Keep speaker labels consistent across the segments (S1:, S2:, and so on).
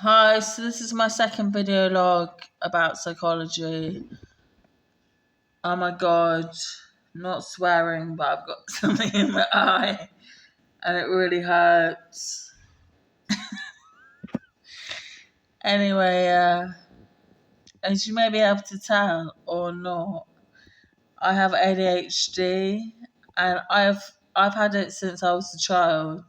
S1: Hi, so this is my second video log about psychology. Oh my god, not swearing, but I've got something in my eye and it really hurts. Anyway, as you may be able to tell or not, I have ADHD and I've had it since I was a child,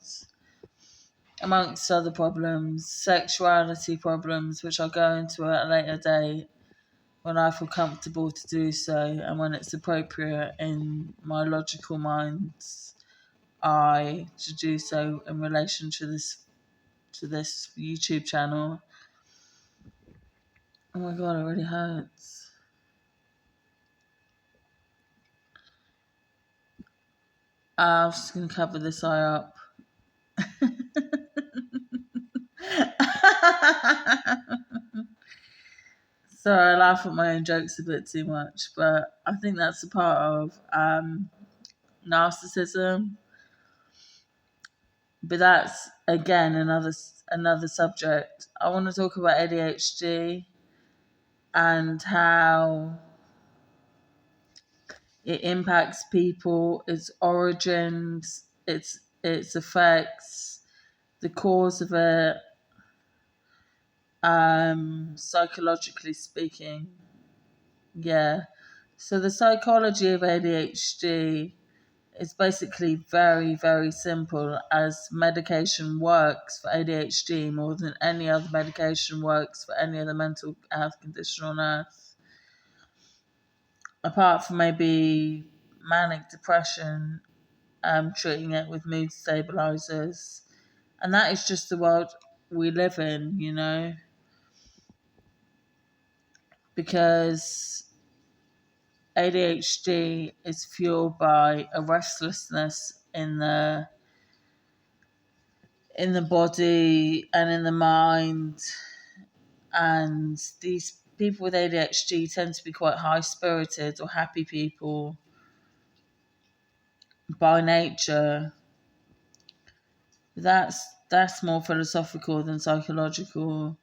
S1: amongst other problems, sexuality problems, which I'll go into at a later date when I feel comfortable to do so and when it's appropriate in my logical mind's eye to do so in relation to this YouTube channel. Oh my god, it really hurts. I'm just gonna cover this eye up. Sorry, I laugh at my own jokes a bit too much, but I think that's a part of narcissism. But that's again another subject. I want to talk about ADHD and how it impacts people, its origins, its effects, the cause of it, psychologically speaking. Yeah. So the psychology of ADHD is basically very, very simple, as medication works for ADHD more than any other medication works for any other mental health condition on earth. Apart from maybe manic depression, treating it with mood stabilizers. And that is just the world we live in, because ADHD is fueled by a restlessness in the body and in the mind, and these people with ADHD tend to be quite high spirited or happy people by nature. That's more philosophical than psychological.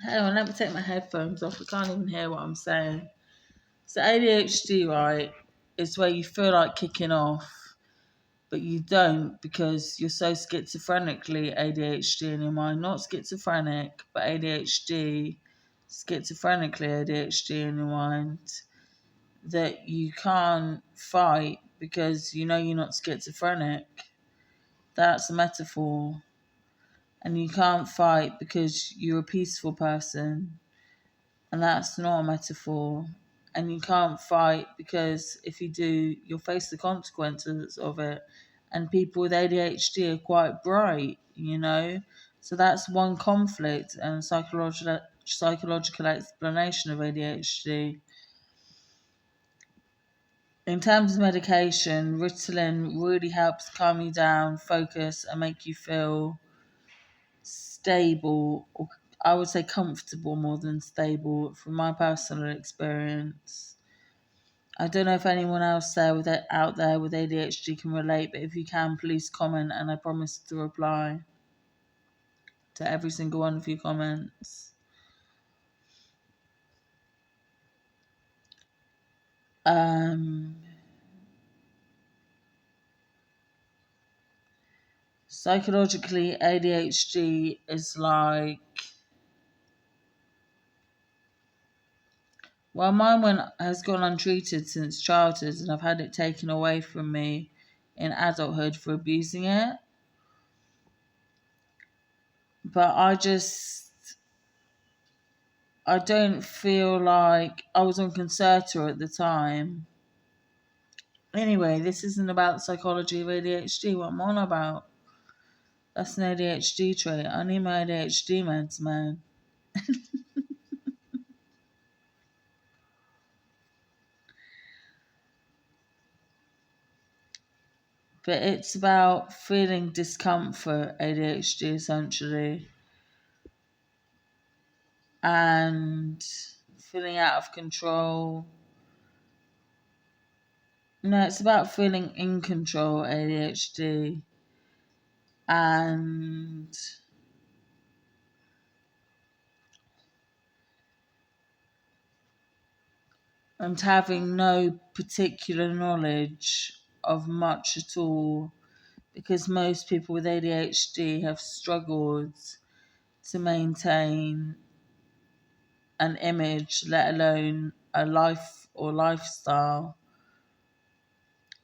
S1: Hang on, let me take my headphones off. I can't even hear what I'm saying. So ADHD, right, is where you feel like kicking off, but you don't because you're so schizophrenically ADHD in your mind. Not schizophrenic, but ADHD, schizophrenically ADHD in your mind, that you can't fight because you know you're not schizophrenic. That's a metaphor. And you can't fight because you're a peaceful person. And that's not a metaphor. And you can't fight because if you do, you'll face the consequences of it. And people with ADHD are quite bright. So that's one conflict and psychological explanation of ADHD. In terms of medication, Ritalin really helps calm you down, focus, and make you feel stable, or I would say comfortable more than stable from my personal experience. I don't know if anyone else out there with ADHD can relate, but if you can, please comment and I promise to reply to every single one of your comments. Psychologically, ADHD is like, well, has gone untreated since childhood, and I've had it taken away from me in adulthood for abusing it. But I don't feel like I was on Concerta at the time. Anyway, this isn't about the psychology of ADHD. What I'm on about, that's an ADHD trait. I need my ADHD meds, man. But it's about feeling discomfort, ADHD essentially, and feeling out of control. No, it's about feeling in control, ADHD, and and having no particular knowledge of much at all, because most people with ADHD have struggled to maintain an image, let alone a life or lifestyle,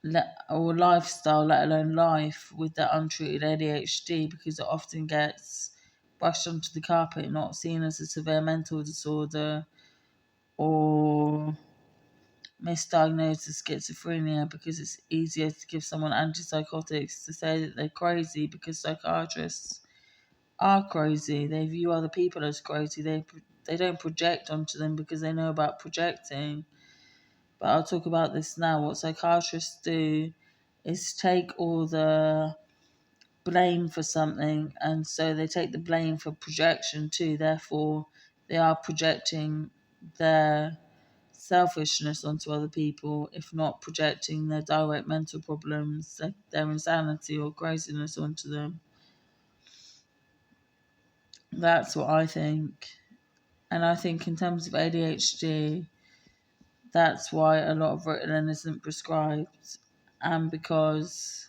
S1: let alone life with the untreated ADHD, because it often gets brushed onto the carpet, not seen as a severe mental disorder or misdiagnosed as schizophrenia, because it's easier to give someone antipsychotics to say that they're crazy, because psychiatrists are crazy. They view other people as crazy. They don't project onto them because they know about projecting. But I'll talk about this now. What psychiatrists do is take all the blame for something, and so they take the blame for projection too. Therefore, they are projecting their selfishness onto other people, if not projecting their direct mental problems, their insanity or craziness onto them. That's what I think. And I think in terms of ADHD, that's why a lot of Ritalin isn't prescribed. And because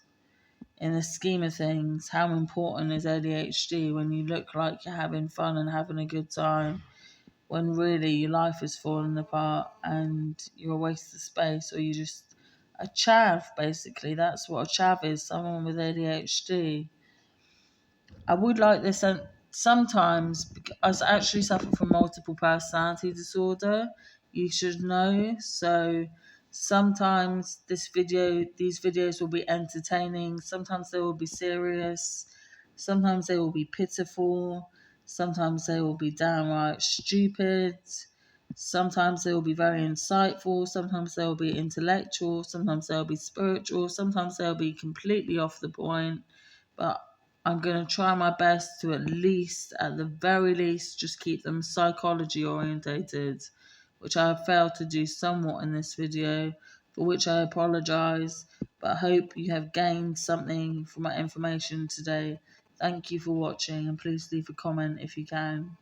S1: in the scheme of things, how important is ADHD when you look like you're having fun and having a good time, when really your life is falling apart and you're a waste of space, or you just a chav, basically. That's what a chav is, someone with ADHD. I would like this, and sometimes, because I actually suffer from multiple personality disorder, you should know. So sometimes these videos will be entertaining. Sometimes they will be serious. Sometimes they will be pitiful. Sometimes they will be downright stupid. Sometimes they will be very insightful. Sometimes they will be intellectual. Sometimes they'll be spiritual. Sometimes they'll be completely off the point. But I'm going to try my best to at the very least, just keep them psychology orientated, which I have failed to do somewhat in this video, for which I apologise, but I hope you have gained something from my information today. Thank you for watching, and please leave a comment if you can.